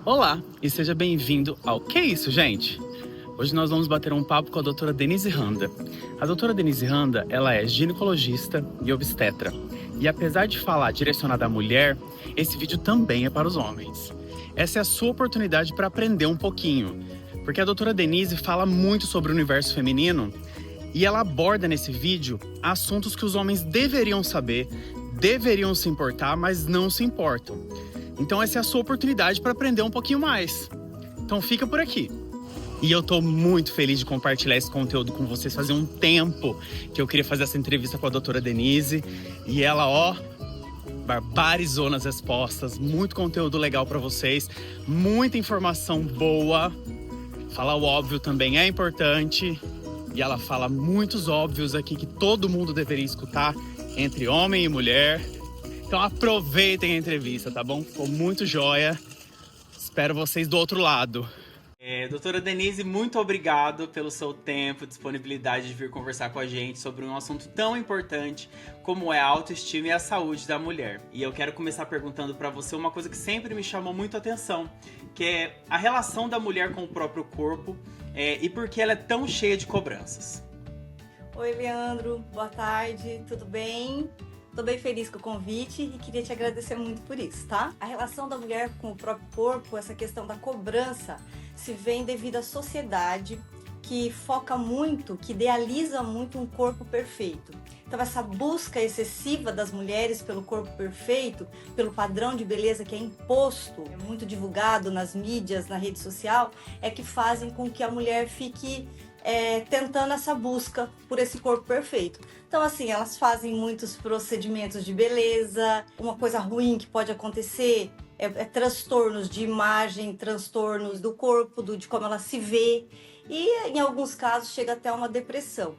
Olá e seja bem-vindo ao Que é isso, gente? Hoje nós vamos bater um papo com a doutora Denise Randa. A doutora Denise Randa, ela é ginecologista e obstetra. E apesar de falar direcionada à mulher, esse vídeo também é para os homens. Essa é a sua oportunidade para aprender um pouquinho, porque a doutora Denise fala muito sobre o universo feminino e ela aborda nesse vídeo assuntos que os homens deveriam saber, deveriam se importar, mas não se importam. Então essa é a sua oportunidade para aprender um pouquinho mais. Então fica por aqui. E eu tô muito feliz de compartilhar esse conteúdo com vocês. Fazia um tempo que eu queria fazer essa entrevista com a doutora Denise. E ela, barbarizou nas respostas. Muito conteúdo legal para vocês. Muita informação boa. Falar o óbvio também é importante. E ela fala muitos óbvios aqui que todo mundo deveria escutar, entre homem e mulher. Então aproveitem a entrevista, tá bom? Ficou muito joia. Espero vocês do outro lado. Doutora Denise, muito obrigado pelo seu tempo, disponibilidade de vir conversar com a gente sobre um assunto tão importante como é a autoestima e a saúde da mulher. E eu quero começar perguntando para você uma coisa que sempre me chamou muito a atenção, que é a relação da mulher com o próprio corpo e por que ela é tão cheia de cobranças. Oi, Leandro. Boa tarde. Tudo bem? Tô bem feliz com o convite e queria te agradecer muito por isso, tá? A relação da mulher com o próprio corpo, essa questão da cobrança, se vem devido à sociedade que foca muito, que idealiza muito um corpo perfeito. Então essa busca excessiva das mulheres pelo corpo perfeito, pelo padrão de beleza que é imposto, é muito divulgado nas mídias, na rede social, é que fazem com que a mulher fique tentando essa busca por esse corpo perfeito. Então assim, elas fazem muitos procedimentos de beleza. Uma coisa ruim que pode acontecer é transtornos de imagem, transtornos do corpo, de como ela se vê, e em alguns casos chega até uma depressão.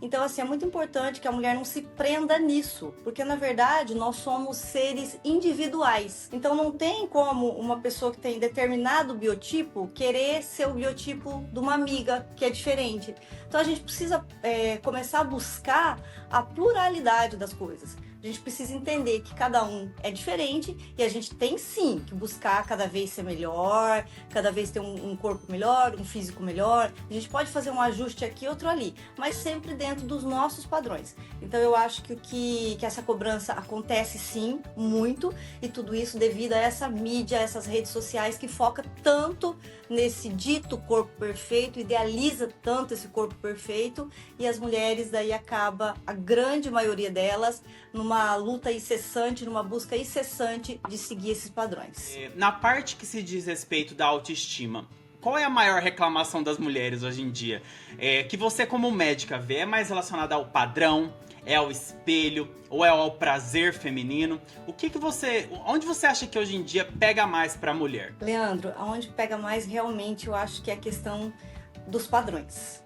Então assim, é muito importante que a mulher não se prenda nisso, porque na verdade nós somos seres individuais. Então não tem como uma pessoa que tem determinado biotipo querer ser o biotipo de uma amiga que é diferente. Então a gente precisa começar a buscar a pluralidade das coisas. A gente precisa entender que cada um é diferente e a gente tem sim que buscar cada vez ser melhor, cada vez ter um corpo melhor, um físico melhor. A gente pode fazer um ajuste aqui, outro ali, mas sempre dentro dos nossos padrões. Então eu acho que essa cobrança acontece sim, muito, e tudo isso devido a essa mídia, essas redes sociais que foca tanto nesse dito corpo perfeito, idealiza tanto esse corpo perfeito, e as mulheres daí acaba, a grande maioria delas, numa luta incessante, numa busca incessante de seguir esses padrões. Na parte que se diz respeito da autoestima, qual é a maior reclamação das mulheres hoje em dia? Que você como médica vê, é mais relacionada ao padrão, é ao espelho ou é ao prazer feminino? Onde você acha que hoje em dia pega mais pra mulher? Leandro, aonde pega mais realmente eu acho que é a questão dos padrões.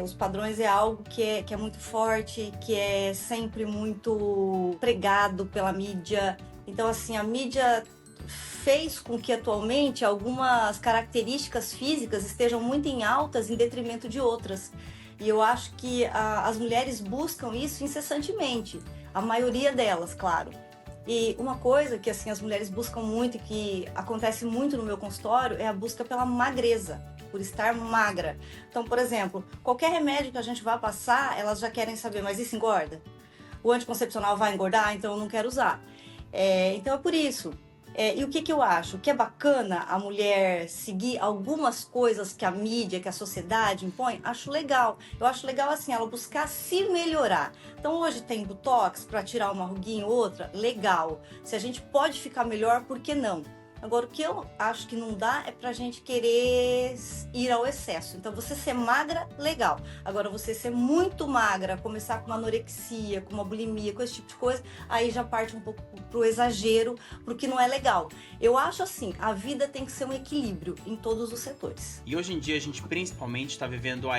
Os padrões é algo que é muito forte, que é sempre muito pregado pela mídia. Então assim, a mídia fez com que atualmente algumas características físicas estejam muito em altas em detrimento de outras. E eu acho que as mulheres buscam isso incessantemente, a maioria delas, claro. E uma coisa que assim as mulheres buscam muito e que acontece muito no meu consultório é a busca pela magreza, por estar magra. Então, por exemplo, qualquer remédio que a gente vá passar, elas já querem saber, mas isso engorda? O anticoncepcional vai engordar? Então eu não quero usar. Então é por isso. E o que eu acho? Que é bacana a mulher seguir algumas coisas que a mídia, que a sociedade impõe? Acho legal. Eu acho legal assim, ela buscar se melhorar. Então hoje tem botox para tirar uma ruguinha ou outra? Legal. Se a gente pode ficar melhor, por que não? Agora, o que eu acho que não dá é pra gente querer ir ao excesso. Então, você ser magra, legal. Agora, você ser muito magra, começar com uma anorexia, com uma bulimia, com esse tipo de coisa, aí já parte um pouco pro exagero, pro que não é legal. Eu acho assim, a vida tem que ser um equilíbrio em todos os setores. E hoje em dia a gente principalmente está vivendo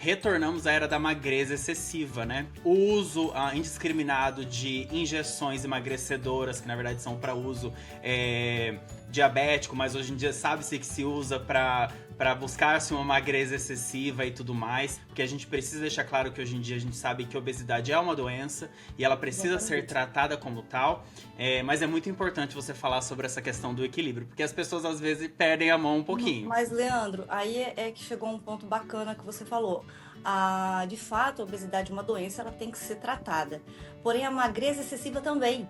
retornamos à era da magreza excessiva, né? O uso indiscriminado de injeções emagrecedoras, que na verdade são para uso diabético, mas hoje em dia sabe-se que se usa para para buscar uma magreza excessiva e tudo mais, porque a gente precisa deixar claro que hoje em dia a gente sabe que a obesidade é uma doença e ela precisa ser tratada como tal, mas é muito importante você falar sobre essa questão do equilíbrio, porque as pessoas às vezes perdem a mão um pouquinho. Mas, Leandro, aí é que chegou um ponto bacana que você falou. De fato, a obesidade é uma doença, ela tem que ser tratada. Porém, a magreza excessiva também.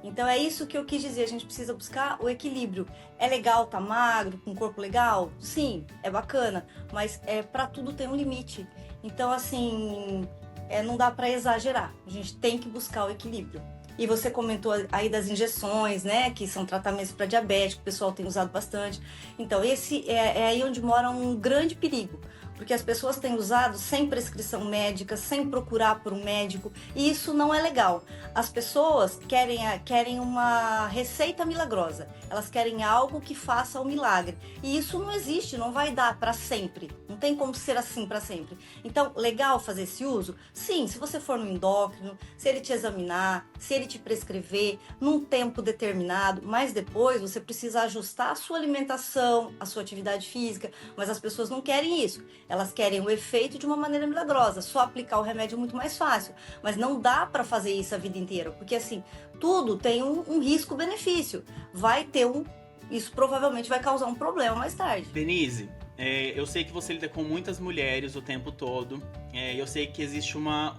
Então é isso que eu quis dizer, a gente precisa buscar o equilíbrio. É legal tá magro, com um corpo legal? Sim, é bacana, mas para tudo tem um limite. Então assim, não dá para exagerar, a gente tem que buscar o equilíbrio. E você comentou aí das injeções, né, que são tratamentos para diabético, o pessoal tem usado bastante. Então esse é aí onde mora um grande perigo. Porque as pessoas têm usado sem prescrição médica, sem procurar por um médico, e isso não é legal. As pessoas querem uma receita milagrosa, elas querem algo que faça o milagre. E isso não existe, não vai dar para sempre, não tem como ser assim para sempre. Então, legal fazer esse uso? Sim, se você for no endócrino, se ele te examinar, se ele te prescrever, num tempo determinado, mas depois você precisa ajustar a sua alimentação, a sua atividade física, mas as pessoas não querem isso. Elas querem o efeito de uma maneira milagrosa. Só aplicar o remédio é muito mais fácil. Mas não dá para fazer isso a vida inteira. Porque assim, tudo tem um risco-benefício. Isso provavelmente vai causar um problema mais tarde. Denise, eu sei que você lida com muitas mulheres o tempo todo. Eu sei que existe uma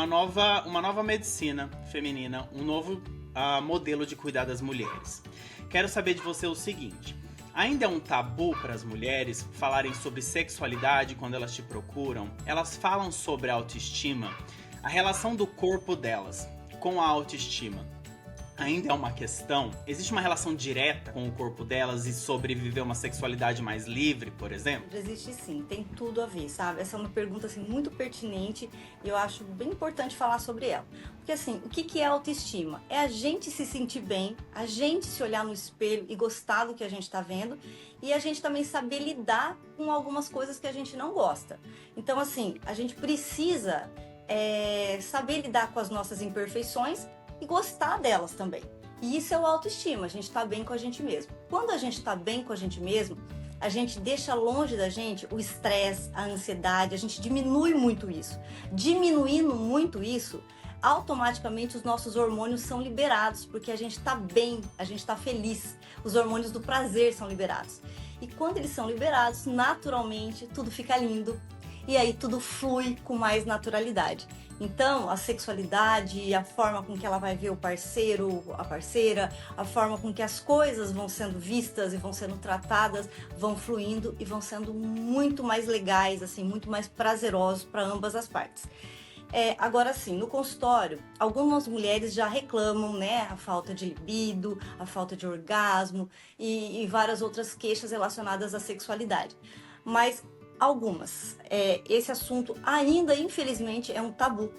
nova medicina feminina, um novo modelo de cuidar das mulheres. Quero saber de você o seguinte: ainda é um tabu para as mulheres falarem sobre sexualidade quando elas te procuram? Elas falam sobre a autoestima? A relação do corpo delas com a autoestima ainda é uma questão? Existe uma relação direta com o corpo delas e sobre viver uma sexualidade mais livre, por exemplo? Existe sim, tem tudo a ver, sabe? Essa é uma pergunta assim, muito pertinente e eu acho bem importante falar sobre ela. Porque assim, o que é autoestima? É a gente se sentir bem, a gente se olhar no espelho e gostar do que a gente está vendo e a gente também saber lidar com algumas coisas que a gente não gosta. Então assim, a gente precisa saber lidar com as nossas imperfeições e gostar delas também. E isso é o autoestima, a gente tá bem com a gente mesmo. Quando a gente tá bem com a gente mesmo, a gente deixa longe da gente o estresse, a ansiedade, a gente diminui muito isso. Diminuindo muito isso, automaticamente os nossos hormônios são liberados, porque a gente tá bem, a gente tá feliz. Os hormônios do prazer são liberados. E quando eles são liberados, naturalmente, tudo fica lindo. E aí tudo flui com mais naturalidade. Então, a sexualidade, a forma com que ela vai ver o parceiro, a parceira, a forma com que as coisas vão sendo vistas e vão sendo tratadas, vão fluindo e vão sendo muito mais legais, assim, muito mais prazerosos para ambas as partes. Agora sim, no consultório, algumas mulheres já reclamam, né, a falta de libido, a falta de orgasmo e várias outras queixas relacionadas à sexualidade. Mas algumas. Esse assunto ainda, infelizmente, é um tabu.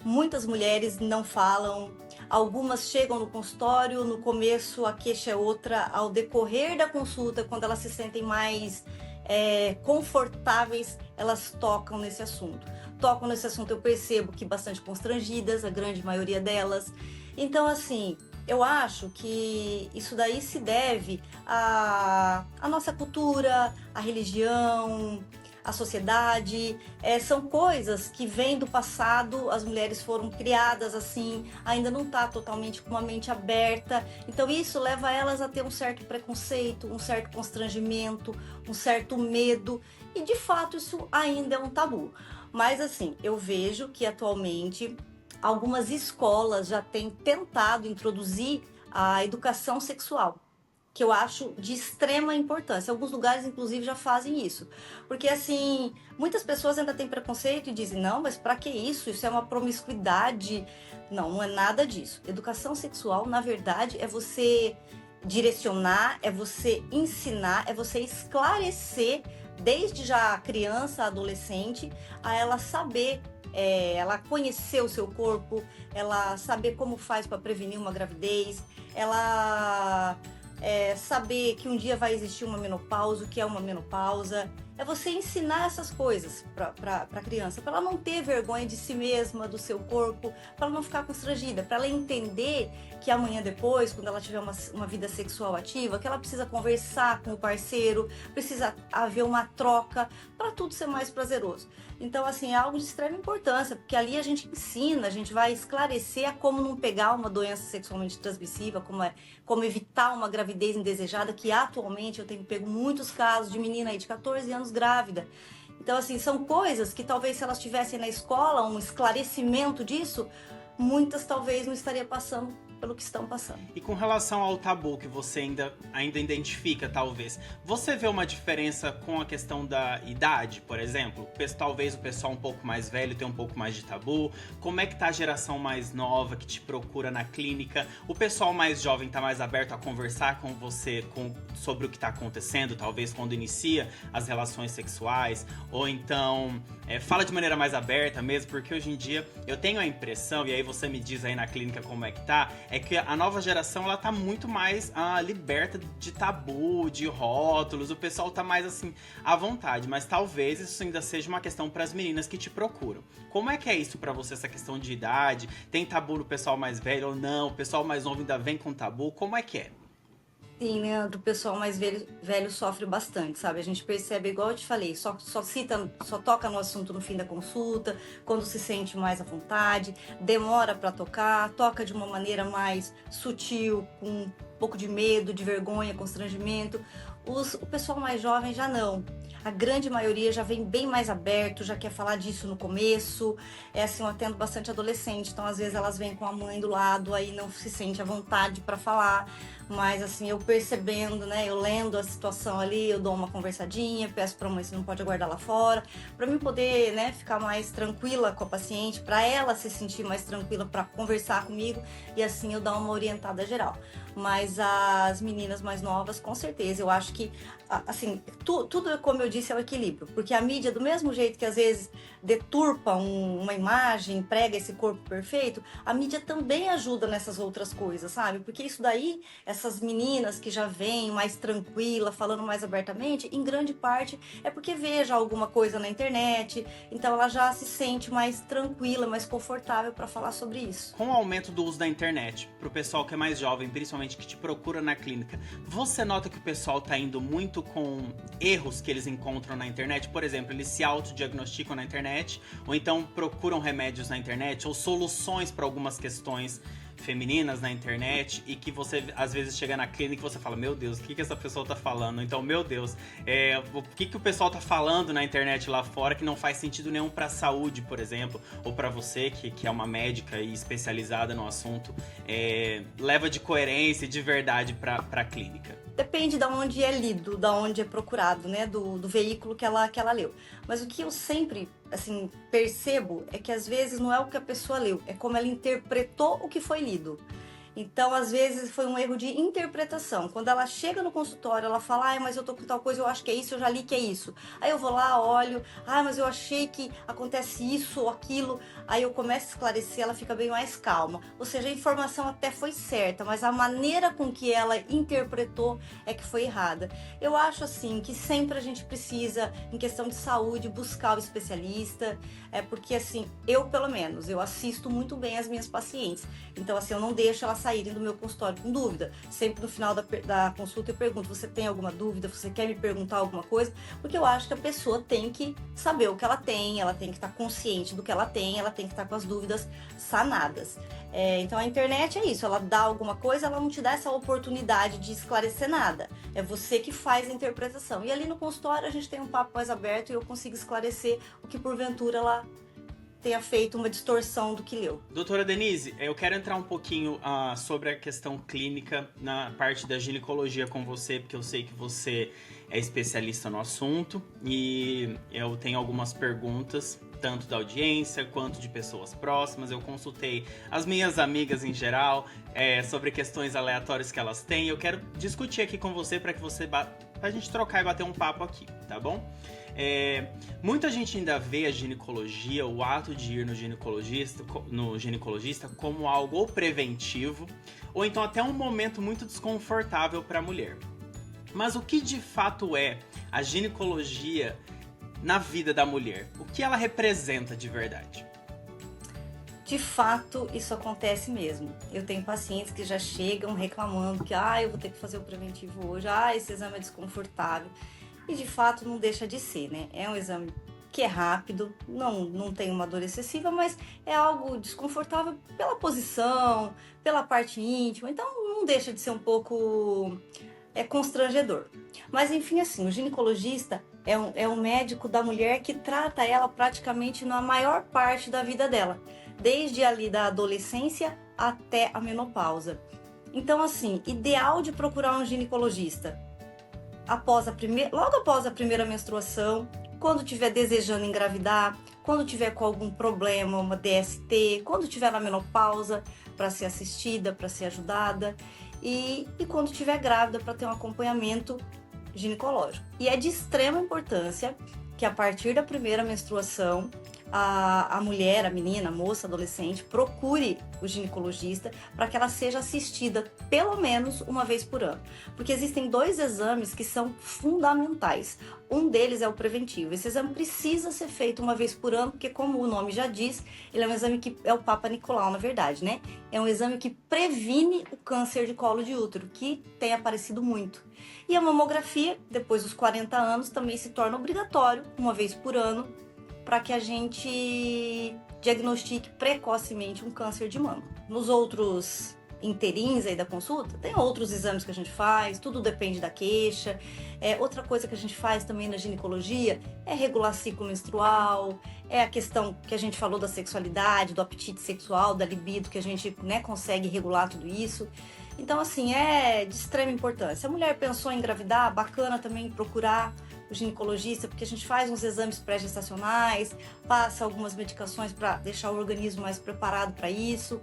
Muitas mulheres não falam, algumas chegam no consultório, no começo a queixa é outra, ao decorrer da consulta, quando elas se sentem mais confortáveis, elas tocam nesse assunto. Tocam nesse assunto, eu percebo que bastante constrangidas, a grande maioria delas. Então, assim, eu acho que isso daí se deve à nossa cultura, à religião, à sociedade. São coisas que vêm do passado, as mulheres foram criadas assim, ainda não está totalmente com uma mente aberta. Então isso leva elas a ter um certo preconceito, um certo constrangimento, um certo medo. E de fato isso ainda é um tabu. Mas assim, eu vejo que atualmente algumas escolas já têm tentado introduzir a educação sexual, que eu acho de extrema importância. Alguns lugares, inclusive, já fazem isso. Porque, assim, muitas pessoas ainda têm preconceito e dizem, não, mas pra que isso? Isso é uma promiscuidade. Não, não é nada disso. Educação sexual, na verdade, é você direcionar, é você ensinar, é você esclarecer, desde já a criança, a adolescente, a ela saber, ela conhecer o seu corpo, ela saber como faz para prevenir uma gravidez, ela saber que um dia vai existir uma menopausa, o que é uma menopausa, é você ensinar essas coisas para a criança, para ela não ter vergonha de si mesma, do seu corpo, para ela não ficar constrangida, para ela entender que amanhã depois, quando ela tiver uma vida sexual ativa, que ela precisa conversar com o parceiro, precisa haver uma troca, para tudo ser mais prazeroso. Então, assim, é algo de extrema importância, porque ali a gente ensina, a gente vai esclarecer a como não pegar uma doença sexualmente transmissível, como evitar uma gravidez indesejada, que atualmente eu tenho pego muitos casos de menina aí de 14 anos grávida. Então, assim, são coisas que talvez se elas tivessem na escola um esclarecimento disso, muitas talvez não estariam passando pelo que estão passando. E com relação ao tabu que você ainda identifica, talvez, você vê uma diferença com a questão da idade, por exemplo? Talvez o pessoal um pouco mais velho tem um pouco mais de tabu. Como é que tá a geração mais nova que te procura na clínica? O pessoal mais jovem tá mais aberto a conversar com você sobre o que tá acontecendo, talvez quando inicia as relações sexuais? Ou então fala de maneira mais aberta mesmo? Porque hoje em dia eu tenho a impressão, e aí você me diz aí na clínica como é que tá, é que a nova geração, ela tá muito mais liberta de tabu, de rótulos, o pessoal tá mais assim, à vontade, mas talvez isso ainda seja uma questão para as meninas que te procuram. Como é que é isso para você, essa questão de idade? Tem tabu no pessoal mais velho ou não? O pessoal mais novo ainda vem com tabu? Como é que é? Sim, né? Do pessoal mais velho sofre bastante, sabe? A gente percebe, igual eu te falei, só toca no assunto no fim da consulta, quando se sente mais à vontade, demora para tocar, toca de uma maneira mais sutil, com um pouco de medo, de vergonha, constrangimento. O pessoal mais jovem já não. A grande maioria já vem bem mais aberto, já quer falar disso no começo. É assim, eu atendo bastante adolescente, então às vezes elas vêm com a mãe do lado, aí não se sente à vontade para falar. Mas assim, eu percebendo, né, eu lendo a situação ali, eu dou uma conversadinha, peço pra mãe se não pode aguardar lá fora, pra mim poder, né, ficar mais tranquila com a paciente, pra ela se sentir mais tranquila pra conversar comigo e assim eu dar uma orientada geral. Mas as meninas mais novas, com certeza, eu acho que, assim, tudo, como eu disse, é o equilíbrio, porque a mídia, do mesmo jeito que às vezes deturpa uma imagem, prega esse corpo perfeito, a mídia também ajuda nessas outras coisas, sabe? Porque isso daí, essas meninas que já vêm mais tranquila, falando mais abertamente, em grande parte é porque veja alguma coisa na internet, então ela já se sente mais tranquila, mais confortável para falar sobre isso. Com o aumento do uso da internet, pro pessoal que é mais jovem, principalmente que te procura na clínica, você nota que o pessoal tá indo muito com erros que eles encontram na internet? Por exemplo, eles se autodiagnosticam na internet, ou então procuram remédios na internet, ou soluções para algumas questões femininas na internet, e que você às vezes chega na clínica e você fala, meu Deus, o que essa pessoa tá falando? Então, meu Deus, o que o pessoal tá falando na internet lá fora que não faz sentido nenhum pra saúde, por exemplo, ou pra você que é uma médica e especializada no assunto, leva de coerência e de verdade pra clínica? Depende de onde é lido, de onde é procurado, né, do veículo que ela leu. Mas o que eu sempre, assim, percebo é que às vezes não é o que a pessoa leu, é como ela interpretou o que foi lido. Então, às vezes, foi um erro de interpretação. Quando ela chega no consultório, ela fala, mas eu tô com tal coisa, eu acho que é isso, eu já li que é isso. Aí eu vou lá, olho, mas eu achei que acontece isso ou aquilo. Aí eu começo a esclarecer, ela fica bem mais calma. Ou seja, a informação até foi certa, mas a maneira com que ela interpretou é que foi errada. Eu acho, assim, que sempre a gente precisa, em questão de saúde, buscar o especialista. Porque, assim, eu, pelo menos, eu assisto muito bem as minhas pacientes. Então, assim, eu não deixo elas saírem do meu consultório com dúvida. Sempre no final da consulta eu pergunto, você tem alguma dúvida? Você quer me perguntar alguma coisa? Porque eu acho que a pessoa tem que saber o que ela tem que estar consciente do que ela tem que estar com as dúvidas sanadas. Então a internet é isso, ela dá alguma coisa, ela não te dá essa oportunidade de esclarecer nada. É você que faz a interpretação. E ali no consultório a gente tem um papo mais aberto e eu consigo esclarecer o que porventura ela tenha feito uma distorção do que leu. Doutora Denise, eu quero entrar um pouquinho sobre a questão clínica na parte da ginecologia com você, porque eu sei que você é especialista no assunto e eu tenho algumas perguntas, tanto da audiência quanto de pessoas próximas. Eu consultei as minhas amigas em geral sobre questões aleatórias que elas têm. Eu quero discutir aqui com você para que pra gente trocar e bater um papo aqui, tá bom? Muita gente ainda vê a ginecologia, o ato de ir no ginecologista como algo ou preventivo, ou então até um momento muito desconfortável para a mulher. Mas o que de fato é a ginecologia na vida da mulher? O que ela representa de verdade? De fato, isso acontece mesmo. Eu tenho pacientes que já chegam reclamando que eu vou ter que fazer o preventivo hoje, esse exame é desconfortável. E de fato não deixa de ser, né? É um exame que é rápido, não tem uma dor excessiva, mas é algo desconfortável pela posição, pela parte íntima, então não deixa de ser um pouco constrangedor. Mas enfim, assim, o ginecologista é um médico da mulher que trata ela praticamente na maior parte da vida dela, desde ali da adolescência até a menopausa. Então, assim, ideal de procurar um ginecologista logo após a primeira menstruação, quando estiver desejando engravidar, quando tiver com algum problema, uma DST, quando tiver na menopausa, para ser assistida, para ser ajudada, e quando estiver grávida, para ter um acompanhamento ginecológico. E é de extrema importância que a partir da primeira menstruação, a mulher, a menina, a moça, a adolescente, procure o ginecologista para que ela seja assistida pelo menos uma vez por ano. Porque existem 2 exames que são fundamentais. Um deles é o preventivo. Esse exame precisa ser feito uma vez por ano, porque como o nome já diz, ele é um exame que é o Papa Nicolau, na verdade, né? É um exame que previne o câncer de colo de útero, que tem aparecido muito. E a mamografia, depois dos 40 anos, também se torna obrigatório, uma vez por ano, para que a gente diagnostique precocemente um câncer de mama. Nos outros interins aí da consulta, tem outros exames que a gente faz, tudo depende da queixa. Outra coisa que a gente faz também na ginecologia é regular ciclo menstrual, é a questão que a gente falou da sexualidade, do apetite sexual, da libido, que a gente consegue regular tudo isso. Então, assim, é de extrema importância. Se a mulher pensou em engravidar, bacana também procurar o ginecologista, porque a gente faz uns exames pré-gestacionais, passa algumas medicações para deixar o organismo mais preparado para isso.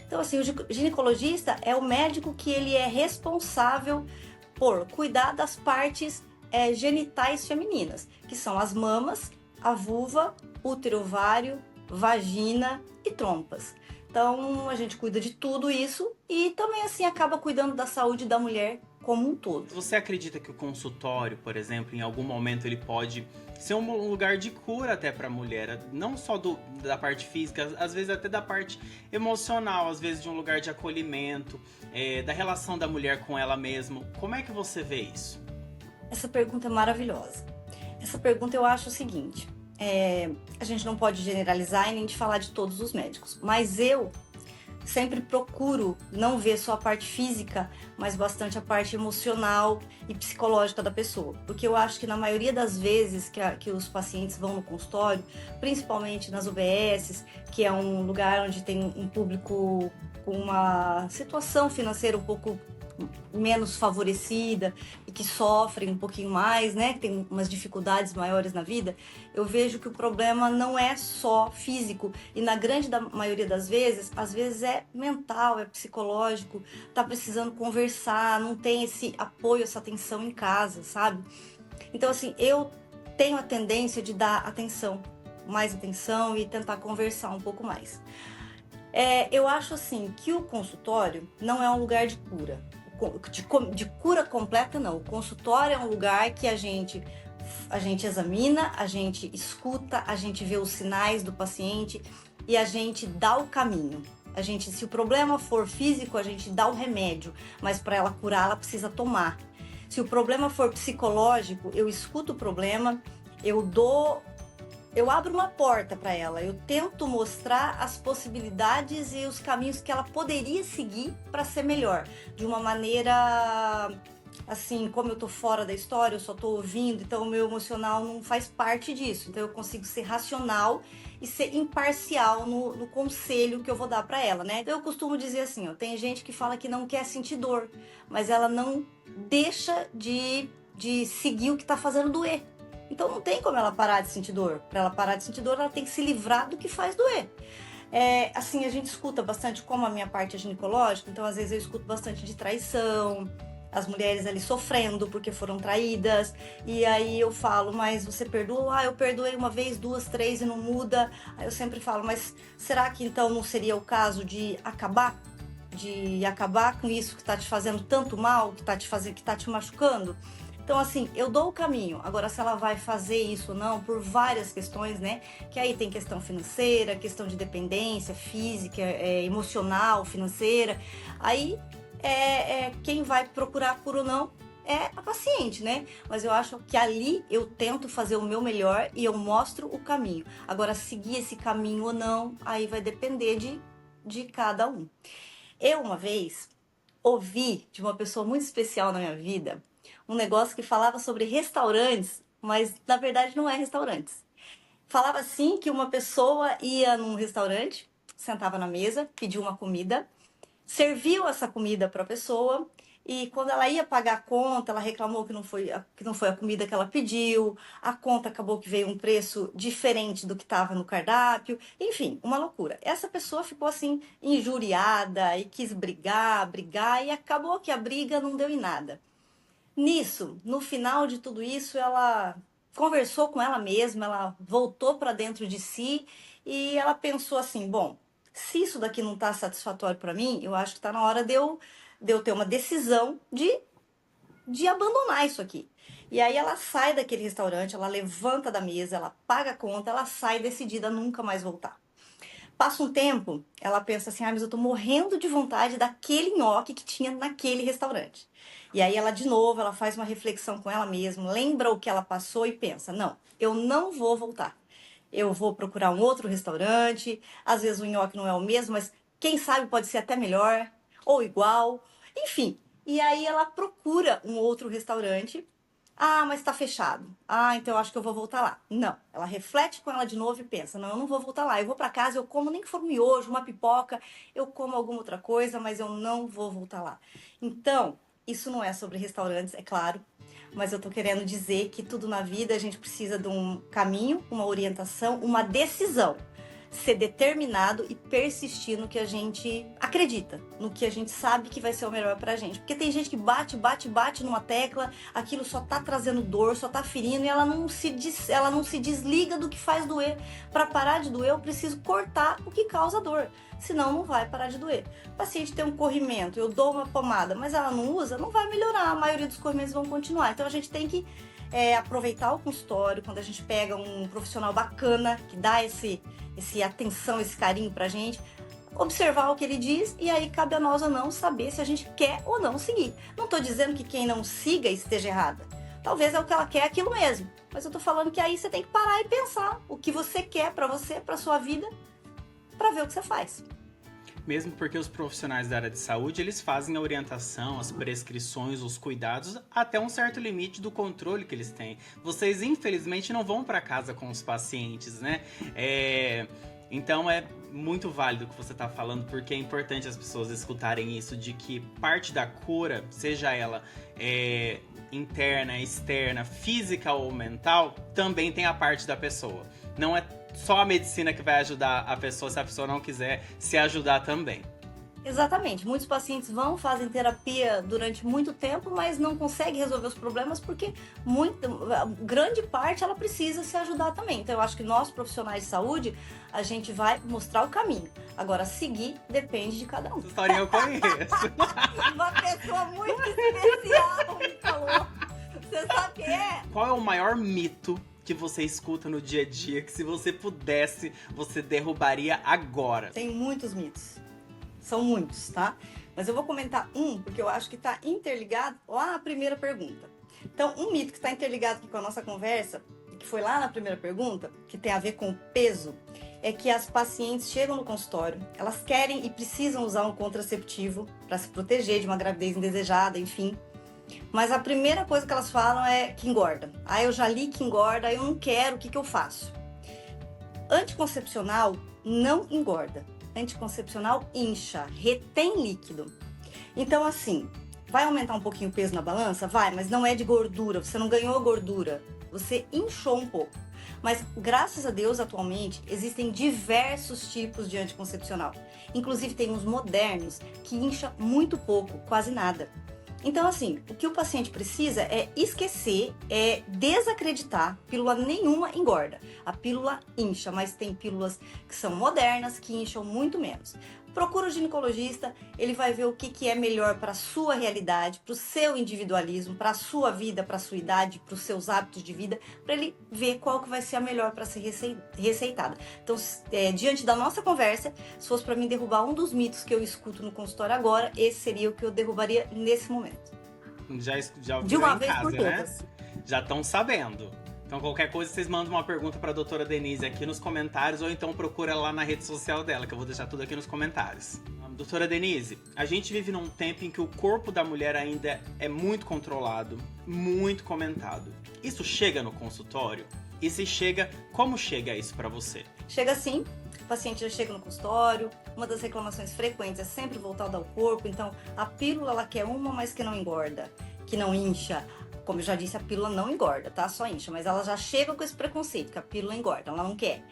Então, assim, o ginecologista é o médico que ele é responsável por cuidar das partes genitais femininas, que são as mamas, a vulva, útero, ovário, vagina e trompas. Então, a gente cuida de tudo isso e também, assim, acaba cuidando da saúde da mulher como um todo. Você acredita que o consultório, por exemplo, em algum momento ele pode ser um lugar de cura até para a mulher, não só da parte física, às vezes até da parte emocional, às vezes de um lugar de acolhimento, da relação da mulher com ela mesma? Como é que você vê isso? Essa pergunta é maravilhosa. Essa pergunta eu acho o seguinte, a gente não pode generalizar e nem de falar de todos os médicos, mas eu sempre procuro não ver só a parte física, mas bastante a parte emocional e psicológica da pessoa. Porque eu acho que na maioria das vezes que os pacientes vão no consultório, principalmente nas UBSs, que é um lugar onde tem um público com uma situação financeira um pouco menos favorecida e que sofrem um pouquinho mais, né, que tem umas dificuldades maiores na vida, eu vejo que o problema não é só físico e na grande maioria das vezes, às vezes é mental, é psicológico, tá precisando conversar, não tem esse apoio, essa atenção em casa, sabe? Então, assim, eu tenho a tendência de dar mais atenção e tentar conversar um pouco mais. Eu acho, assim, que o consultório não é um lugar de cura. De cura completa, não. O consultório é um lugar que a gente examina, a gente escuta, a gente vê os sinais do paciente e a gente dá o caminho. Se o problema for físico, a gente dá o remédio, mas para ela curar, ela precisa tomar. Se o problema for psicológico, eu escuto o problema, eu abro uma porta para ela, eu tento mostrar as possibilidades e os caminhos que ela poderia seguir para ser melhor, de uma maneira, assim, como eu tô fora da história, eu só tô ouvindo, então o meu emocional não faz parte disso, então eu consigo ser racional e ser imparcial no conselho que eu vou dar para ela, né? Então eu costumo dizer assim, tem gente que fala que não quer sentir dor, mas ela não deixa de seguir o que tá fazendo doer. Então não tem como ela parar de sentir dor. Para ela parar de sentir dor, ela tem que se livrar do que faz doer. Assim, a gente escuta bastante, como a minha parte é ginecológica, então às vezes eu escuto bastante de traição, as mulheres ali sofrendo porque foram traídas, e aí eu falo, mas você perdoa? Eu perdoei uma vez, 2, 3 e não muda. Aí eu sempre falo, mas será que então não seria o caso de acabar de acabar com isso que tá te fazendo tanto mal, que tá te machucando. Então, assim, eu dou o caminho. Agora, se ela vai fazer isso ou não, por várias questões, né? Que aí tem questão financeira, questão de dependência física, emocional, financeira. Aí, quem vai procurar cura ou não é a paciente, né? Mas eu acho que ali eu tento fazer o meu melhor e eu mostro o caminho. Agora, seguir esse caminho ou não, aí vai depender de cada um. Eu, uma vez, ouvi de uma pessoa muito especial na minha vida um negócio que falava sobre restaurantes, mas na verdade não é restaurantes. Falava assim que uma pessoa ia num restaurante, sentava na mesa, pediu uma comida, serviu essa comida para a pessoa e quando ela ia pagar a conta, ela reclamou que não foi a comida que ela pediu, a conta acabou que veio um preço diferente do que estava no cardápio, enfim, uma loucura. Essa pessoa ficou assim injuriada e quis brigar e acabou que a briga não deu em nada. Nisso, no final de tudo isso, ela conversou com ela mesma, ela voltou para dentro de si e ela pensou assim: bom, se isso daqui não está satisfatório para mim, eu acho que está na hora de eu ter uma decisão de abandonar isso aqui. E aí ela sai daquele restaurante, ela levanta da mesa, ela paga a conta, ela sai decidida a nunca mais voltar. Passa um tempo, ela pensa assim: mas eu tô morrendo de vontade daquele nhoque que tinha naquele restaurante. E aí ela, de novo, ela faz uma reflexão com ela mesma, lembra o que ela passou e pensa: não, eu não vou voltar. Eu vou procurar um outro restaurante, às vezes o nhoque não é o mesmo, mas quem sabe pode ser até melhor, ou igual, enfim. E aí ela procura um outro restaurante. Ah, mas tá fechado. Ah, então eu acho que eu vou voltar lá. Não, ela reflete com ela de novo e pensa: não, eu não vou voltar lá. Eu vou para casa, eu como nem que for um miojo, uma pipoca, eu como alguma outra coisa, mas eu não vou voltar lá. Então, isso não é sobre restaurantes, é claro, mas eu tô querendo dizer que tudo na vida a gente precisa de um caminho, uma orientação, uma decisão. Ser determinado e persistir no que a gente acredita, no que a gente sabe que vai ser o melhor pra gente. Porque tem gente que bate numa tecla, aquilo só tá trazendo dor, só tá ferindo e ela não se desliga do que faz doer. Pra parar de doer, eu preciso cortar o que causa dor, senão não vai parar de doer. O paciente tem um corrimento, eu dou uma pomada, mas ela não usa, não vai melhorar, a maioria dos corrimentos vão continuar. Então a gente tem que aproveitar o consultório, quando a gente pega um profissional bacana, que dá esse atenção, esse carinho pra gente, observar o que ele diz e aí cabe a nós ou não saber se a gente quer ou não seguir. Não tô dizendo que quem não siga esteja errada. Talvez é o que ela quer, aquilo mesmo. Mas eu tô falando que aí você tem que parar e pensar o que você quer pra você, pra sua vida, pra ver o que você faz. Mesmo porque os profissionais da área de saúde, eles fazem a orientação, as prescrições, os cuidados, até um certo limite do controle que eles têm. Vocês, infelizmente, não vão para casa com os pacientes, né? Então é muito válido o que você está falando, porque é importante as pessoas escutarem isso, de que parte da cura, seja ela interna, externa, física ou mental, também tem a parte da pessoa. Não é só a medicina que vai ajudar a pessoa se a pessoa não quiser se ajudar também. Exatamente. Muitos pacientes fazem terapia durante muito tempo, mas não conseguem resolver os problemas porque grande parte ela precisa se ajudar também. Então eu acho que nós, profissionais de saúde, a gente vai mostrar o caminho. Agora, seguir depende de cada um. Essa historinha eu conheço. Uma pessoa muito especial me falou. Você sabe quem é? Qual é o maior mito que você escuta no dia a dia, que se você pudesse, você derrubaria agora? Tem muitos mitos. São muitos, tá? Mas eu vou comentar um, porque eu acho que tá interligado lá na primeira pergunta. Então, um mito que está interligado aqui com a nossa conversa, que foi lá na primeira pergunta, que tem a ver com o peso, é que as pacientes chegam no consultório, elas querem e precisam usar um contraceptivo para se proteger de uma gravidez indesejada, enfim. Mas a primeira coisa que elas falam é que engorda. Ah, eu já li que engorda, eu não quero, o que eu faço? Anticoncepcional não engorda. Anticoncepcional incha, retém líquido. Então, assim, vai aumentar um pouquinho o peso na balança? Vai, mas não é de gordura, você não ganhou gordura, você inchou um pouco. Mas, graças a Deus, atualmente, existem diversos tipos de anticoncepcional. Inclusive, tem uns modernos que incha muito pouco, quase nada. Então, assim, o que o paciente precisa é esquecer, é desacreditar. Pílula nenhuma engorda. A pílula incha, mas tem pílulas que são modernas, que incham muito menos. Procura o ginecologista, ele vai ver o que é melhor para a sua realidade, para o seu individualismo, para a sua vida, para a sua idade, para os seus hábitos de vida, para ele ver qual que vai ser a melhor para ser receitada. Então, diante da nossa conversa, se fosse para mim derrubar um dos mitos que eu escuto no consultório agora, esse seria o que eu derrubaria nesse momento. Já de uma em vez casa, por né? todas. Já estão sabendo. Então, qualquer coisa, vocês mandam uma pergunta para a doutora Denise aqui nos comentários, ou então procura lá na rede social dela, que eu vou deixar tudo aqui nos comentários. Doutora Denise, a gente vive num tempo em que o corpo da mulher ainda é muito controlado, muito comentado. Isso chega no consultório? E se chega, como chega isso para você? Chega sim. O paciente já chega no consultório, uma das reclamações frequentes é sempre voltada ao corpo, então a pílula ela quer uma, mas que não engorda, que não incha. Como eu já disse, a pílula não engorda, tá? Só incha, mas ela já chega com esse preconceito, que a pílula engorda, ela não quer.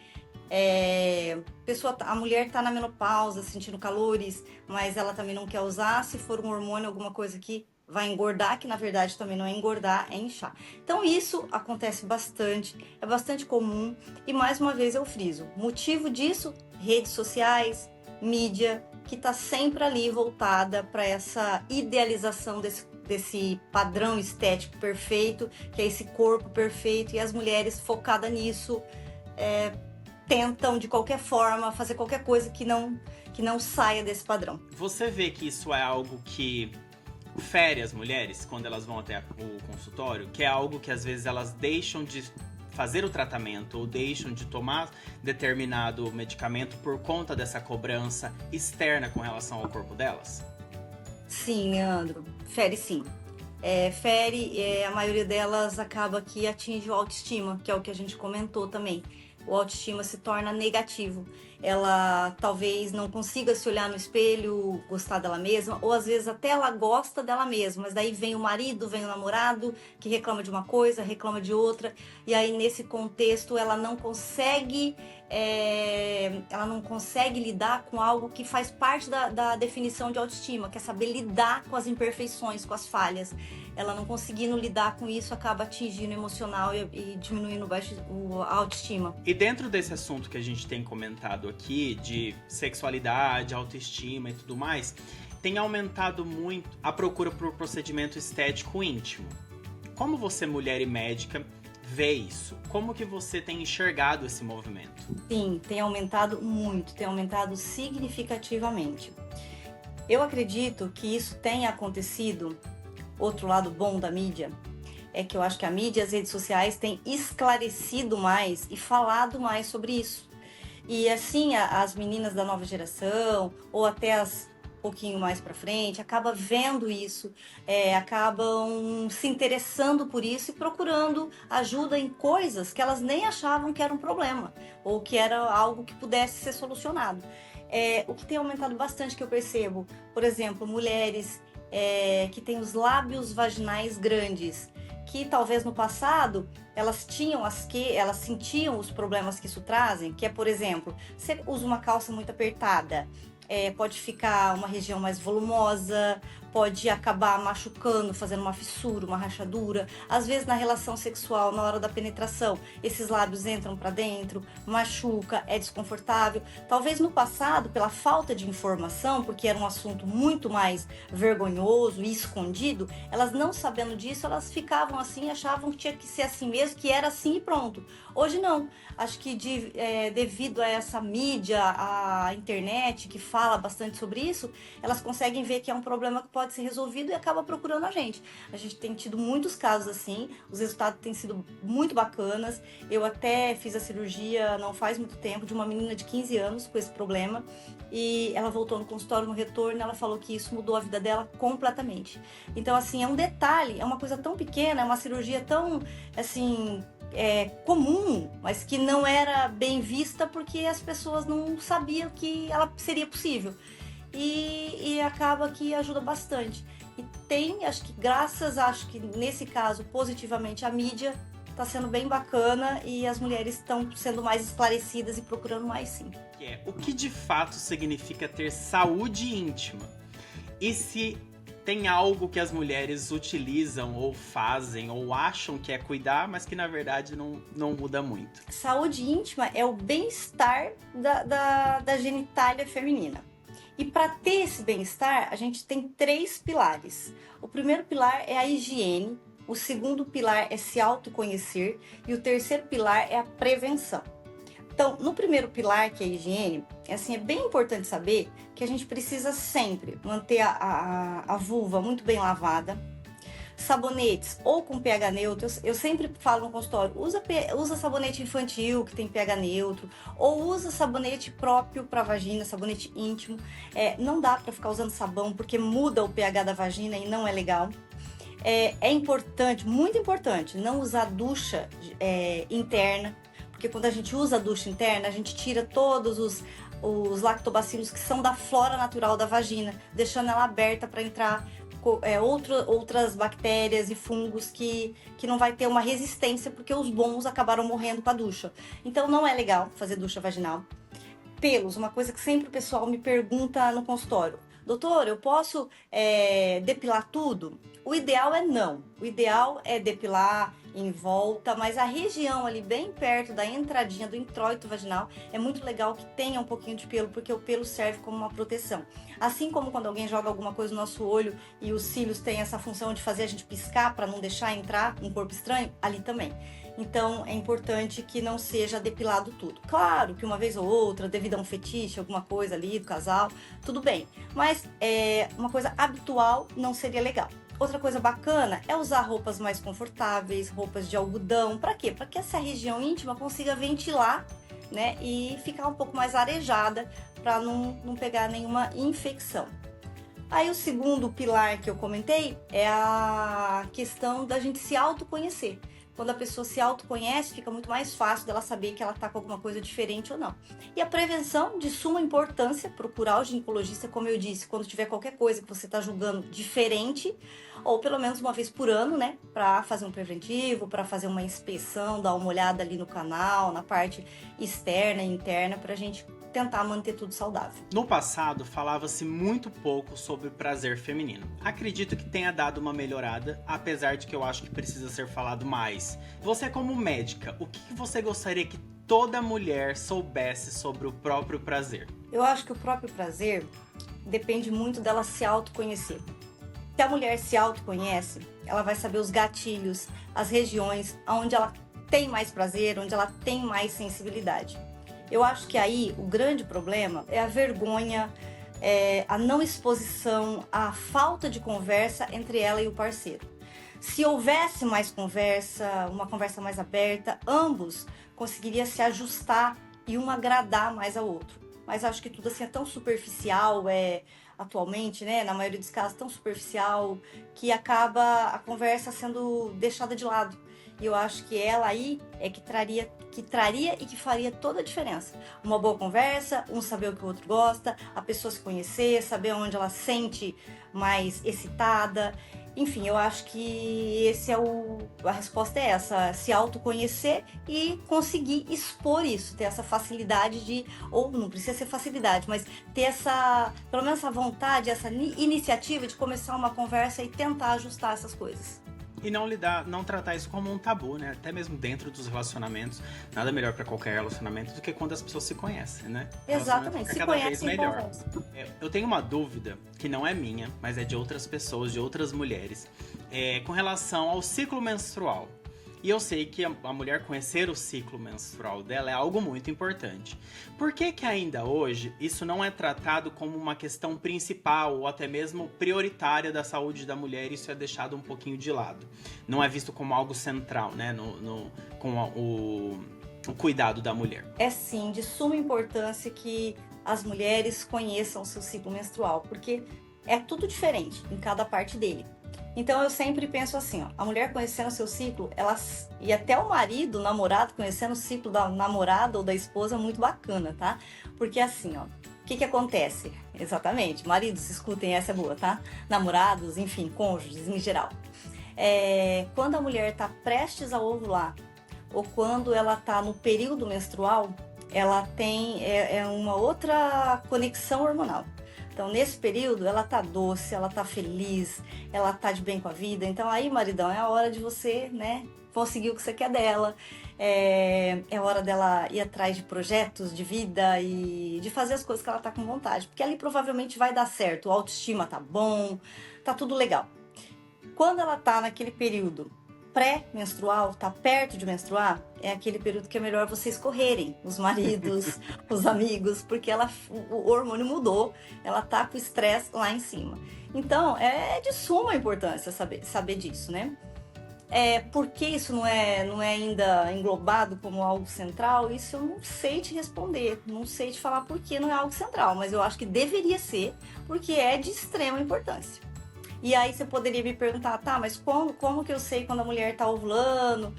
A mulher tá na menopausa, sentindo calores, mas ela também não quer usar, se for um hormônio, alguma coisa que vai engordar, que na verdade também não é engordar, é inchar. Então isso acontece bastante, é bastante comum, e mais uma vez eu friso, motivo disso, redes sociais, mídia, que tá sempre ali voltada para essa idealização desse padrão estético perfeito, que é esse corpo perfeito, e as mulheres focadas nisso tentam de qualquer forma fazer qualquer coisa que não saia desse padrão. Você vê que isso é algo que fere as mulheres quando elas vão até o consultório, que é algo que às vezes elas deixam de fazer o tratamento ou deixam de tomar determinado medicamento por conta dessa cobrança externa com relação ao corpo delas? Sim, Leandro, fere sim. A maioria delas acaba que atinge o autoestima, que é o que a gente comentou também. O autoestima se torna negativo. Ela talvez não consiga se olhar no espelho, gostar dela mesma, ou às vezes até ela gosta dela mesma, mas daí vem o marido, vem o namorado, que reclama de uma coisa, reclama de outra, e aí nesse contexto ela não consegue lidar com algo que faz parte da definição de autoestima, que é saber lidar com as imperfeições, com as falhas. Ela não conseguindo lidar com isso, acaba atingindo o emocional e diminuindo a autoestima. E dentro desse assunto que a gente tem comentado aqui, de sexualidade, autoestima e tudo mais, tem aumentado muito a procura por procedimento estético íntimo. Como você, mulher e médica, vê isso? Como que você tem enxergado esse movimento? Sim, tem aumentado muito, tem aumentado significativamente. Eu acredito que isso tenha acontecido. Outro lado bom da mídia é que eu acho que a mídia e as redes sociais têm esclarecido mais e falado mais sobre isso. E assim, as meninas da nova geração, ou até as um pouquinho mais para frente, acabam vendo isso, acabam se interessando por isso e procurando ajuda em coisas que elas nem achavam que era um problema, ou que era algo que pudesse ser solucionado. O que tem aumentado bastante, que eu percebo, por exemplo, mulheres que têm os lábios vaginais grandes, que talvez no passado elas sentiam os problemas que isso trazem, que é, por exemplo, você usa uma calça muito apertada, pode ficar uma região mais volumosa, pode acabar machucando, fazendo uma fissura, uma rachadura. Às vezes na relação sexual, na hora da penetração, esses lábios entram para dentro, machuca, é desconfortável. Talvez no passado, pela falta de informação, porque era um assunto muito mais vergonhoso e escondido, elas não sabendo disso, elas ficavam assim, achavam que tinha que ser assim mesmo, que era assim e pronto. Hoje não. Acho que devido a essa mídia, a internet, que fala bastante sobre isso, elas conseguem ver que é um problema que pode ser resolvido e acaba procurando a gente. A gente tem tido muitos casos assim, os resultados têm sido muito bacanas. Eu até fiz a cirurgia não faz muito tempo de uma menina de 15 anos com esse problema, e ela voltou no consultório, no retorno, ela falou que isso mudou a vida dela completamente. Então, assim, é um detalhe, é uma coisa tão pequena, é uma cirurgia tão, assim, comum, mas que não era bem vista porque as pessoas não sabiam que ela seria possível. E acaba que ajuda bastante. E tem, acho que nesse caso, positivamente, a mídia está sendo bem bacana e as mulheres estão sendo mais esclarecidas e procurando mais, sim. O que de fato significa ter saúde íntima? E se tem algo que as mulheres utilizam ou fazem ou acham que é cuidar, mas que na verdade não muda muito. Saúde íntima é o bem-estar da genitália feminina. E para ter esse bem-estar, a gente tem 3 pilares. O primeiro pilar é a higiene, o segundo pilar é se autoconhecer e o terceiro pilar é a prevenção. Então, no primeiro pilar, que é a higiene, é bem importante saber que a gente precisa sempre manter a vulva muito bem lavada, sabonetes ou com pH neutro. Eu sempre falo no consultório, usa sabonete infantil que tem pH neutro, ou usa sabonete próprio para vagina, sabonete íntimo. Não dá para ficar usando sabão porque muda o pH da vagina e não é legal. É importante, muito importante, não usar ducha interna, porque quando a gente usa a ducha interna, a gente tira todos os lactobacilos que são da flora natural da vagina, deixando ela aberta para entrar outras bactérias e fungos que não vai ter uma resistência, porque os bons acabaram morrendo com a ducha. Então não é legal fazer ducha vaginal. Pelos, uma coisa que sempre o pessoal me pergunta no consultório: doutor, eu posso depilar tudo? O ideal é não. O ideal é depilar em volta, mas a região ali bem perto da entradinha do introito vaginal é muito legal que tenha um pouquinho de pelo, porque o pelo serve como uma proteção. Assim como quando alguém joga alguma coisa no nosso olho e os cílios têm essa função de fazer a gente piscar para não deixar entrar um corpo estranho, ali também. Então é importante que não seja depilado tudo. Claro que uma vez ou outra, devido a um fetiche, alguma coisa ali do casal, tudo bem. Mas uma coisa habitual não seria legal. Outra coisa bacana é usar roupas mais confortáveis, roupas de algodão. Para quê? Para que essa região íntima consiga ventilar, né, e ficar um pouco mais arejada para não pegar nenhuma infecção. Aí o segundo pilar que eu comentei é a questão da gente se autoconhecer. Quando a pessoa se autoconhece, fica muito mais fácil dela saber que ela está com alguma coisa diferente ou não. E a prevenção, de suma importância, procurar o ginecologista, como eu disse, quando tiver qualquer coisa que você está julgando diferente, ou pelo menos uma vez por ano, né, para fazer um preventivo, para fazer uma inspeção, dar uma olhada ali no canal, na parte externa e interna, para a gente tentar manter tudo saudável. No passado, falava-se muito pouco sobre o prazer feminino. Acredito que tenha dado uma melhorada, apesar de que eu acho que precisa ser falado mais. Você, como médica, o que você gostaria que toda mulher soubesse sobre o próprio prazer? Eu acho que o próprio prazer depende muito dela se autoconhecer. Se a mulher se autoconhece, ela vai saber os gatilhos, as regiões onde ela tem mais prazer, onde ela tem mais sensibilidade. Eu acho que aí o grande problema é a vergonha, a não exposição, a falta de conversa entre ela e o parceiro. Se houvesse mais conversa, uma conversa mais aberta, ambos conseguiriam se ajustar e um agradar mais ao outro. Mas acho que tudo assim é tão superficial, atualmente, né, na maioria dos casos, tão superficial, que acaba a conversa sendo deixada de lado. E eu acho que ela aí é que traria e que faria toda a diferença. Uma boa conversa, um saber o que o outro gosta, a pessoa se conhecer, saber onde ela se sente mais excitada. Enfim, eu acho que a resposta é essa: se autoconhecer e conseguir expor isso, ter essa facilidade de, ou não precisa ser facilidade, mas ter pelo menos essa vontade, essa iniciativa de começar uma conversa e tentar ajustar essas coisas. E não tratar isso como um tabu, né? Até mesmo dentro dos relacionamentos. Nada melhor para qualquer relacionamento do que quando as pessoas se conhecem, né? Exatamente, se cada vez conhecem melhor. Eu tenho uma dúvida, que não é minha, mas é de outras pessoas, de outras mulheres, com relação ao ciclo menstrual. E eu sei que a mulher conhecer o ciclo menstrual dela é algo muito importante. Por que ainda hoje isso não é tratado como uma questão principal ou até mesmo prioritária da saúde da mulher? Isso é deixado um pouquinho de lado. Não é visto como algo central, né, com o cuidado da mulher. É sim, de suma importância que as mulheres conheçam o seu ciclo menstrual, porque é tudo diferente em cada parte dele. Então eu sempre penso assim, a mulher conhecendo o seu ciclo, e até o marido, o namorado, conhecendo o ciclo da namorada ou da esposa, é muito bacana, tá? Porque assim, o que acontece? Exatamente, maridos, escutem, essa é boa, tá? Namorados, enfim, cônjuges em geral. Quando a mulher tá prestes a ovular, ou quando ela tá no período menstrual, ela tem uma outra conexão hormonal. Então, nesse período, ela tá doce, ela tá feliz, ela tá de bem com a vida. Então, aí, maridão, é a hora de você, né, conseguir o que você quer dela. É hora dela ir atrás de projetos de vida e de fazer as coisas que ela tá com vontade. Porque ali provavelmente vai dar certo, a autoestima tá bom, tá tudo legal. Quando ela tá naquele período pré-menstrual, tá perto de menstruar, é aquele período que é melhor vocês correrem, os maridos, os amigos, porque o hormônio mudou, ela tá com o estresse lá em cima. Então, é de suma importância saber disso, né? Por que isso não é ainda englobado como algo central? Isso eu não sei te responder, não sei te falar por que não é algo central, mas eu acho que deveria ser, porque é de extrema importância. E aí você poderia me perguntar, tá, mas como que eu sei quando a mulher tá ovulando?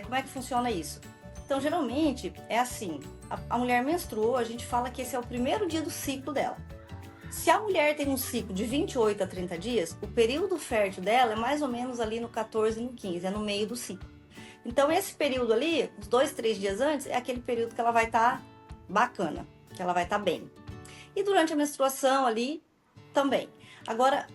Como é que funciona isso? Então, geralmente, é assim, a mulher menstruou, a gente fala que esse é o primeiro dia do ciclo dela. Se a mulher tem um ciclo de 28 a 30 dias, o período fértil dela é mais ou menos ali no 14 e no 15, é no meio do ciclo. Então, esse período ali, uns 2, 3 dias antes, é aquele período que ela vai estar bacana, que ela vai estar bem. E durante a menstruação ali, também. Agora,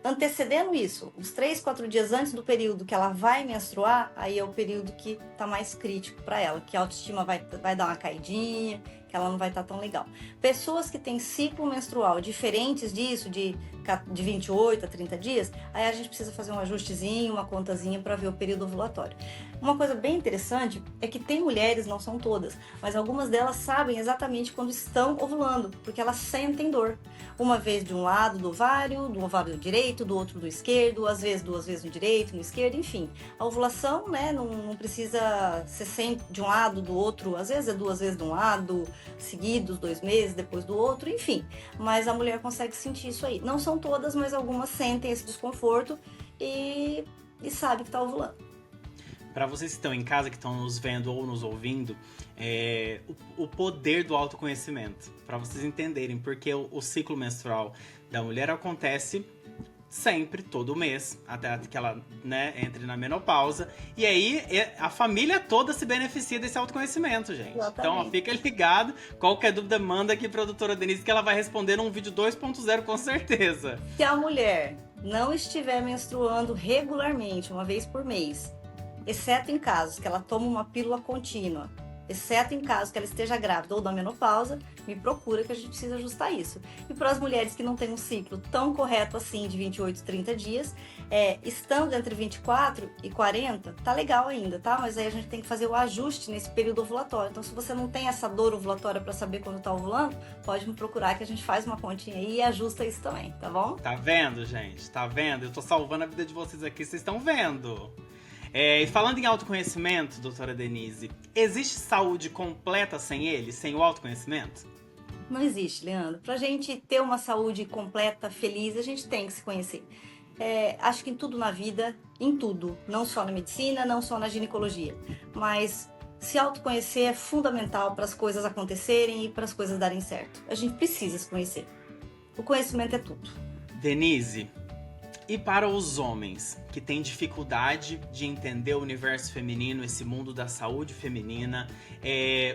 antecedendo isso, uns 3, 4 dias antes do período que ela vai menstruar, aí é o período que tá mais crítico para ela, que a autoestima vai dar uma caidinha, que ela não vai estar tão legal. Pessoas que têm ciclo menstrual diferentes disso, de 28 a 30 dias, aí a gente precisa fazer um ajustezinho, uma contazinha para ver o período ovulatório. Uma coisa bem interessante é que tem mulheres, não são todas, mas algumas delas sabem exatamente quando estão ovulando, porque elas sentem dor. Uma vez de um lado do ovário direito, do outro do esquerdo, às vezes 2 vezes no direito, no esquerdo, enfim. A ovulação, né, não precisa ser sempre de um lado, do outro, às vezes é 2 vezes de um lado, seguidos, 2 meses, depois do outro, enfim. Mas a mulher consegue sentir isso aí. Não são todas, mas algumas sentem esse desconforto e sabem que está ovulando. Para vocês que estão em casa, que estão nos vendo ou nos ouvindo, o poder do autoconhecimento. Para vocês entenderem, porque o ciclo menstrual da mulher acontece sempre, todo mês, até que ela, né, entre na menopausa. E aí a família toda se beneficia desse autoconhecimento, gente. Exatamente. Então, ó, fica ligado. Qualquer dúvida, manda aqui pra doutora Denise, que ela vai responder num vídeo 2.0 com certeza. Se a mulher não estiver menstruando regularmente, uma vez por mês, exceto em casos que ela toma uma pílula contínua, exceto em casos que ela esteja grávida ou da menopausa, me procura que a gente precisa ajustar isso. E para as mulheres que não têm um ciclo tão correto assim, de 28, 30 dias, estando entre 24 e 40, tá legal ainda, tá? Mas aí a gente tem que fazer o ajuste nesse período ovulatório. Então, se você não tem essa dor ovulatória para saber quando tá ovulando, pode me procurar que a gente faz uma continha aí e ajusta isso também, tá bom? Tá vendo, gente? Tá vendo? Eu tô salvando a vida de vocês aqui, vocês estão vendo. E falando em autoconhecimento, doutora Denise, existe saúde completa sem ele, sem o autoconhecimento? Não existe, Leandro. Pra gente ter uma saúde completa, feliz, a gente tem que se conhecer. Acho que em tudo na vida, em tudo, não só na medicina, não só na ginecologia, mas se autoconhecer é fundamental para as coisas acontecerem e para as coisas darem certo. A gente precisa se conhecer. O conhecimento é tudo. Denise, e para os homens que têm dificuldade de entender o universo feminino, esse mundo da saúde feminina,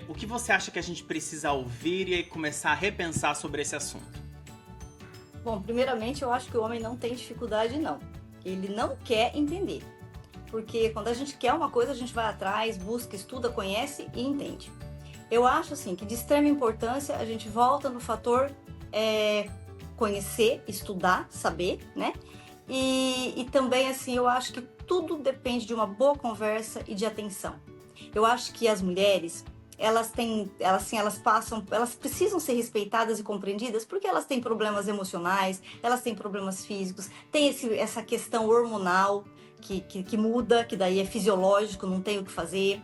o que você acha que a gente precisa ouvir e começar a repensar sobre esse assunto? Bom, primeiramente eu acho que o homem não tem dificuldade, não. Ele não quer entender. Porque quando a gente quer uma coisa, a gente vai atrás, busca, estuda, conhece e entende. Eu acho assim que de extrema importância a gente volta no fator conhecer, estudar, saber, né? E também, assim, eu acho que tudo depende de uma boa conversa e de atenção. Eu acho que as mulheres, elas precisam ser respeitadas e compreendidas porque elas têm problemas emocionais, elas têm problemas físicos, tem essa questão hormonal que muda, que daí é fisiológico, não tem o que fazer.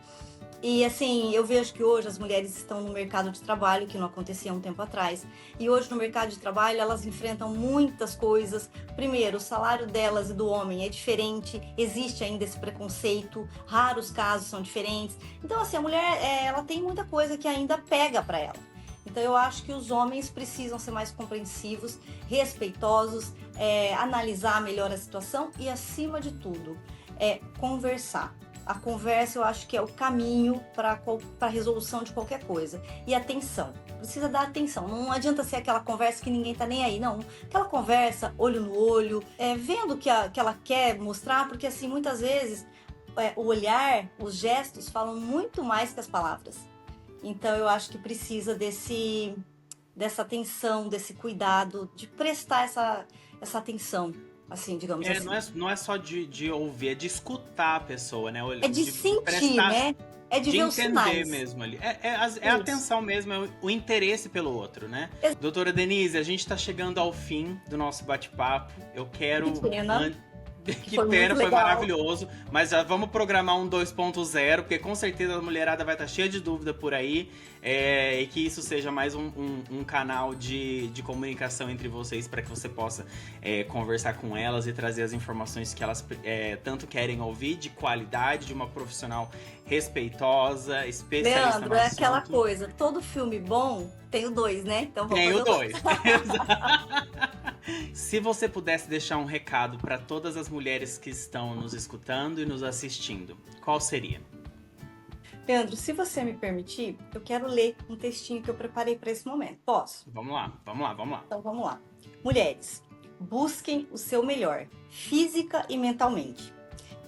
E assim, eu vejo que hoje as mulheres estão no mercado de trabalho, que não acontecia há um tempo atrás. E hoje no mercado de trabalho elas enfrentam muitas coisas. Primeiro, o salário delas e do homem é diferente, existe ainda esse preconceito, raros casos são diferentes. Então assim, a mulher ela tem muita coisa que ainda pega para ela. Então eu acho que os homens precisam ser mais compreensivos, respeitosos, analisar melhor a situação e acima de tudo, conversar. a conversa eu acho que é o caminho para a resolução de qualquer coisa. E atenção, precisa dar atenção. Não adianta ser aquela conversa que ninguém tá nem aí, não. Aquela conversa, olho no olho, vendo o que ela quer mostrar, porque assim, muitas vezes o olhar, os gestos falam muito mais que as palavras. Então eu acho que precisa dessa atenção, desse cuidado, de prestar essa atenção, assim, digamos assim. Não é só de ouvir, é de escutar a pessoa, né? É de sentir, né? É de ver os sinais. De entender mesmo ali. É a atenção mesmo, é o interesse pelo outro, né? Doutora Denise, a gente tá chegando ao fim do nosso bate-papo. Eu quero... Que pena, foi maravilhoso. Mas já vamos programar um 2.0, porque com certeza a mulherada vai estar cheia de dúvida por aí. E que isso seja mais um canal de comunicação entre vocês, para que você possa conversar com elas e trazer as informações que elas tanto querem ouvir, de qualidade, de uma profissional respeitosa, especialista Leandro, no assunto. Aquela coisa, todo filme bom tem o 2, né? Então vamos tem o 2. Se você pudesse deixar um recado para todas as mulheres que estão nos escutando e nos assistindo, qual seria? Leandro, se você me permitir, eu quero ler um textinho que eu preparei para esse momento. Posso? Vamos lá. Então vamos lá. Mulheres, busquem o seu melhor, física e mentalmente.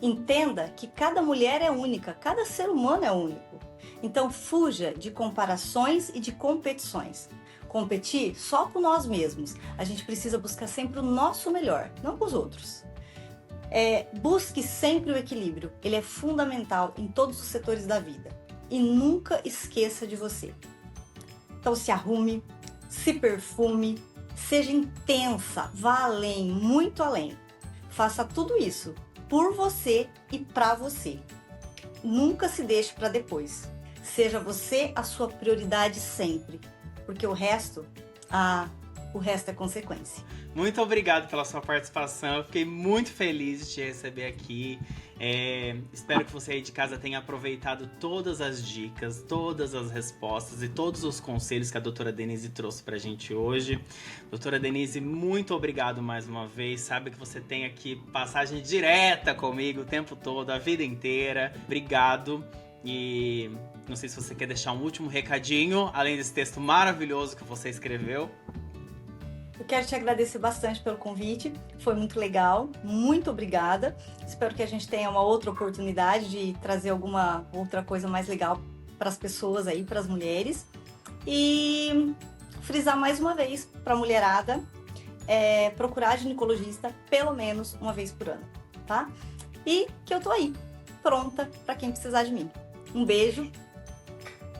Entenda que cada mulher é única, cada ser humano é único. Então fuja de comparações e de competições. Competir só com nós mesmos. A gente precisa buscar sempre o nosso melhor, não com os outros. Busque sempre o equilíbrio. Ele é fundamental em todos os setores da vida. E nunca esqueça de você. Então se arrume, se perfume, seja intensa, vá além, muito além. Faça tudo isso por você e para você. Nunca se deixe para depois. Seja você a sua prioridade sempre. Porque o resto é consequência. Muito obrigado pela sua participação. Eu fiquei muito feliz de te receber aqui. Espero que você aí de casa tenha aproveitado todas as dicas, todas as respostas e todos os conselhos que a doutora Denise trouxe pra gente hoje. Doutora Denise, muito obrigado mais uma vez. Sabe que você tem aqui passagem direta comigo o tempo todo, a vida inteira. Obrigado. E não sei se você quer deixar um último recadinho, além desse texto maravilhoso que você escreveu. Eu quero te agradecer bastante pelo convite, foi muito legal, muito obrigada. Espero que a gente tenha uma outra oportunidade de trazer alguma outra coisa mais legal para as pessoas aí, para as mulheres. E frisar mais uma vez para a mulherada, procurar ginecologista pelo menos uma vez por ano, tá? E que eu tô aí, pronta para quem precisar de mim. Um beijo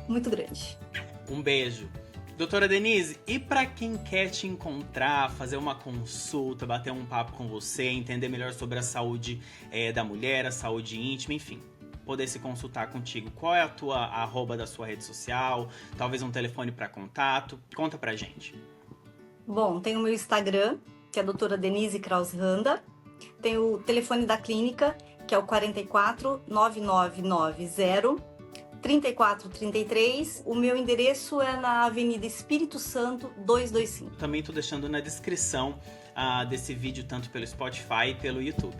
muito grande. Um beijo. Doutora Denise, e para quem quer te encontrar, fazer uma consulta, bater um papo com você, entender melhor sobre a saúde da mulher, a saúde íntima, enfim, poder se consultar contigo, qual é a tua arroba da sua rede social, talvez um telefone para contato, conta pra gente. Bom, tem o meu Instagram, que é a doutora Denise Krause Randa, tem o telefone da clínica, que é o 44 9990 3433. O meu endereço é na Avenida Espírito Santo 225. Também tô deixando na descrição desse vídeo, tanto pelo Spotify e pelo YouTube.